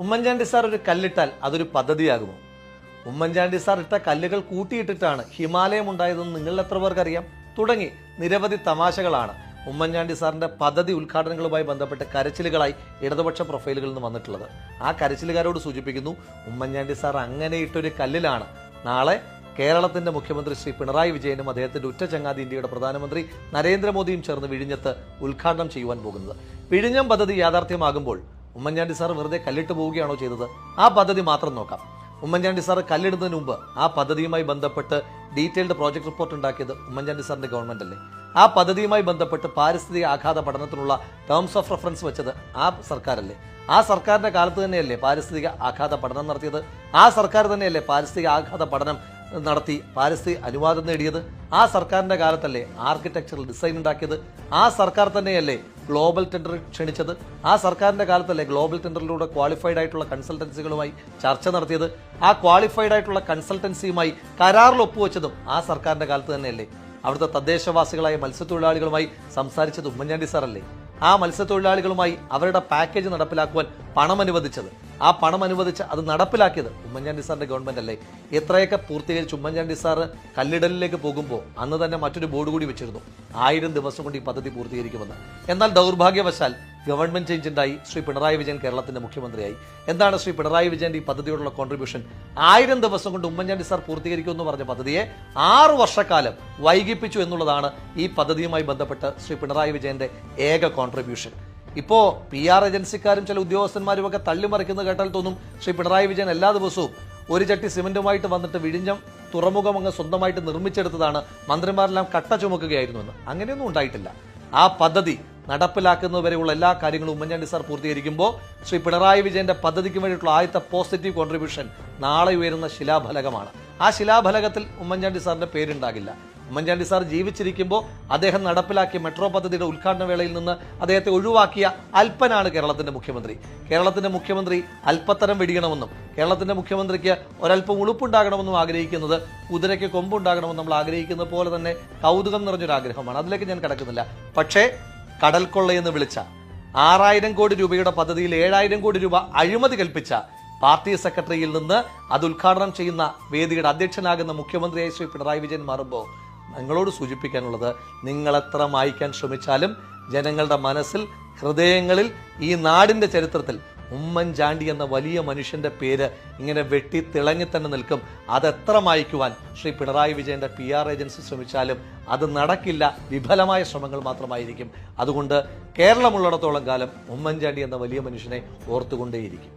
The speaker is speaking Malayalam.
ഉമ്മൻചാണ്ടി സാർ ഒരു കല്ലിട്ടാൽ അതൊരു പദ്ധതിയാകുമോ? ഉമ്മൻചാണ്ടി സാർ ഇട്ട കല്ലുകൾ കൂട്ടിയിട്ടിട്ടാണ് ഹിമാലയം ഉണ്ടായതെന്ന് നിങ്ങൾ എത്ര പേർക്കറിയാം? തുടങ്ങി നിരവധി തമാശകളാണ് ഉമ്മൻചാണ്ടി സാറിന്റെ പദ്ധതി ഉദ്ഘാടനങ്ങളുമായി ബന്ധപ്പെട്ട് കരച്ചിലുകളായി ഇടതുപക്ഷ പ്രൊഫൈലുകളിൽ നിന്ന് വന്നിട്ടുള്ളത്. ആ കരച്ചിലുകാരോട് സൂചിപ്പിക്കുന്നു, ഉമ്മൻചാണ്ടി സാർ അങ്ങനെ ഇട്ടൊരു കല്ലിലാണ് നാളെ കേരളത്തിന്റെ മുഖ്യമന്ത്രി ശ്രീ പിണറായി വിജയനും അദ്ദേഹത്തിന്റെ ഉറ്റ ചങ്ങാതി ഇന്ത്യയുടെ പ്രധാനമന്ത്രി നരേന്ദ്രമോദിയും ചേർന്ന് വിഴിഞ്ഞത്ത് ഉദ്ഘാടനം ചെയ്യുവാൻ പോകുന്നത്. വിഴിഞ്ഞം പദ്ധതി യാഥാർത്ഥ്യമാകുമ്പോൾ ഉമ്മൻചാണ്ടി സാർ വെറുതെ കല്ലിട്ട് പോവുകയാണോ ചെയ്തത്? ആ പദ്ധതി മാത്രം നോക്കാം. ഉമ്മൻചാണ്ടി സാർ കല്ലിടുന്നതിന് മുമ്പ് ആ പദ്ധതിയുമായി ബന്ധപ്പെട്ട് ഡീറ്റെയിൽഡ് പ്രോജക്ട് റിപ്പോർട്ട് ഉണ്ടാക്കിയത് ഉമ്മൻചാണ്ടി സാറിന്റെ ഗവൺമെന്റ് അല്ലേ? ആ പദ്ധതിയുമായി ബന്ധപ്പെട്ട് പാരിസ്ഥിതിക ആഘാത പഠനത്തിനുള്ള ടേംസ് ഓഫ് റെഫറൻസ് വെച്ചത് ആ സർക്കാരല്ലേ? ആ സർക്കാരിന്റെ കാലത്ത് തന്നെയല്ലേ പാരിസ്ഥിതിക ആഘാത പഠനം നടത്തിയത്? ആ സർക്കാർ തന്നെയല്ലേ പാരിസ്ഥിതിക ആഘാത പഠനം നടത്തി പാരിസ്ഥിതിക അനുവാദം നേടിയത്? ആ സർക്കാരിന്റെ കാലത്തല്ലേ ആർക്കിടെക്ചറൽ ഡിസൈൻ ഉണ്ടാക്കിയത്? ആ സർക്കാർ തന്നെയല്ലേ ഗ്ലോബൽ ടെൻഡർ ക്ഷണിച്ചത്? ആ സർക്കാരിന്റെ കാലത്തല്ലേ ഗ്ലോബൽ ടെൻഡറിലൂടെ ക്വാളിഫൈഡ് ആയിട്ടുള്ള കൺസൾട്ടൻസികളുമായി ചർച്ച നടത്തിയത്? ആ ക്വാളിഫൈഡ് ആയിട്ടുള്ള കൺസൾട്ടൻസിയുമായി കരാറിൽ ഒപ്പുവെച്ചതും ആ സർക്കാരിന്റെ കാലത്ത് തന്നെയല്ലേ? അവിടുത്തെ തദ്ദേശവാസികളായ മത്സ്യത്തൊഴിലാളികളുമായി സംസാരിച്ചത് ഉമ്മൻചാണ്ടി സാറല്ലേ? ആ മത്സ്യത്തൊഴിലാളികളുമായി അവരുടെ പാക്കേജ് നടപ്പിലാക്കുവാൻ പണം അനുവദിച്ചത്, ആ പണം അനുവദിച്ച് അത് നടപ്പിലാക്കിയത് ഉമ്മൻചാണ്ടി സാറിന്റെ ഗവൺമെന്റ് അല്ലേ? എത്രയൊക്കെ പൂർത്തീകരിച്ച് ഉമ്മൻചാണ്ടി സാറ് കല്ലിടലിലേക്ക് പോകുമ്പോൾ അന്ന് തന്നെ മറ്റൊരു ബോർഡ് കൂടി വെച്ചിരുന്നു, 1000 ദിവസം കൊണ്ട് ഈ പദ്ധതി പൂർത്തീകരിക്കുമെന്ന്. എന്നാൽ ദൗർഭാഗ്യവശാൽ ഗവൺമെന്റ് ചേഞ്ച് ഉണ്ടായി. ശ്രീ പിണറായി വിജയൻ കേരളത്തിന്റെ മുഖ്യമന്ത്രിയായി. എന്താണ് ശ്രീ പിണറായി വിജയന്റെ ഈ പദ്ധതിയോടുള്ള കോൺട്രിബ്യൂഷൻ? 1000 ദിവസം കൊണ്ട് ഉമ്മൻചാണ്ടി സാർ പൂർത്തീകരിക്കുമെന്ന് പറഞ്ഞ പദ്ധതിയെ 6 വർഷക്കാലം വൈകിപ്പിച്ചു എന്നുള്ളതാണ് ഈ പദ്ധതിയുമായി ബന്ധപ്പെട്ട് ശ്രീ പിണറായി വിജയന്റെ ഏക കോൺട്രിബ്യൂഷൻ. ഇപ്പോ PR ഏജൻസിക്കാരും ചില ഉദ്യോഗസ്ഥന്മാരും ഒക്കെ തള്ളിമറിക്കുന്നത് കേട്ടാൽ തോന്നും ശ്രീ പിണറായി വിജയൻ എല്ലാ ദിവസവും ഒരു ചട്ടി സിമന്റുമായിട്ട് വന്നിട്ട് വിഴിഞ്ഞം തുറമുഖം അങ്ങ് സ്വന്തമായിട്ട് നിർമ്മിച്ചെടുത്തതാണ്, മന്ത്രിമാരെല്ലാം കട്ട ചുമക്കുകയായിരുന്നു എന്ന്. അങ്ങനെയൊന്നും ഉണ്ടായിട്ടില്ല. ആ പദ്ധതി നടപ്പിലാക്കുന്നതുവരെയുള്ള എല്ലാ കാര്യങ്ങളും ഉമ്മൻചാണ്ടി സാർ പൂർത്തീകരിക്കുമ്പോൾ ശ്രീ പിണറായി വിജയന്റെ പദ്ധതിക്ക് വേണ്ടിയിട്ടുള്ള ആദ്യത്തെ പോസിറ്റീവ് കോൺട്രിബ്യൂഷൻ നാളെ ഉയരുന്ന ശിലാഫലകമാണ്. ആ ശിലാഫലകത്തിൽ ഉമ്മൻചാണ്ടി സാറിന്റെ പേരുണ്ടാകില്ല. ഉമ്മൻചാണ്ടി സാർ ജീവിച്ചിരിക്കുമ്പോൾ അദ്ദേഹം നടപ്പിലാക്കിയ മെട്രോ പദ്ധതിയുടെ ഉദ്ഘാടന വേളയിൽ നിന്ന് അദ്ദേഹത്തെ ഒഴിവാക്കിയ അല്പനാണ് കേരളത്തിന്റെ മുഖ്യമന്ത്രി. കേരളത്തിന്റെ മുഖ്യമന്ത്രി അല്പത്തരം വെടിയണമെന്നും കേരളത്തിന്റെ മുഖ്യമന്ത്രിക്ക് ഒരല്പം ഉളുപ്പുണ്ടാകണമെന്നും ആഗ്രഹിക്കുന്നത് കുതിരയ്ക്ക് കൊമ്പുണ്ടാകണമെന്ന് നമ്മൾ ആഗ്രഹിക്കുന്നത് പോലെ തന്നെ കൗതുകം നിറഞ്ഞൊരു ആഗ്രഹമാണ്. അതിലേക്ക് ഞാൻ കടക്കുന്നില്ല. പക്ഷേ കടൽക്കൊള്ളയെന്ന് വിളിച്ച 6000 കോടി രൂപയുടെ പദ്ധതിയിൽ 7000 കോടി രൂപ അഴിമതി കൽപ്പിച്ച പാർട്ടി സെക്രട്ടറിയിൽ നിന്ന് അത് ഉദ്ഘാടനം ചെയ്യുന്ന വേദിയുടെ അധ്യക്ഷനാകുന്ന മുഖ്യമന്ത്രിയായി ശ്രീ പിണറായി വിജയൻ മാറുമ്പോൾ നിങ്ങളോട് സൂചിപ്പിക്കാനുള്ളത്, നിങ്ങൾ എത്ര മായ്ക്കാൻ ശ്രമിച്ചാലും ജനങ്ങളുടെ മനസ്സിൽ, ഹൃദയങ്ങളിൽ, ഈ നാടിന്റെ ചരിത്രത്തിൽ ഉമ്മൻചാണ്ടി എന്ന വലിയ മനുഷ്യന്റെ പേര് ഇങ്ങനെ വെട്ടി തിളങ്ങി തന്നെ നിൽക്കും. അതെത്ര മായ്ക്കുവാൻ ശ്രീ പിണറായി വിജയന്റെ PR ഏജൻസി ശ്രമിച്ചാലും അത് നടക്കില്ല. വിഫലമായ ശ്രമങ്ങൾ മാത്രമായിരിക്കും. അതുകൊണ്ട് കേരളമുള്ളിടത്തോളം കാലം ഉമ്മൻചാണ്ടി എന്ന വലിയ മനുഷ്യനെ ഓർത്തുകൊണ്ടേയിരിക്കും.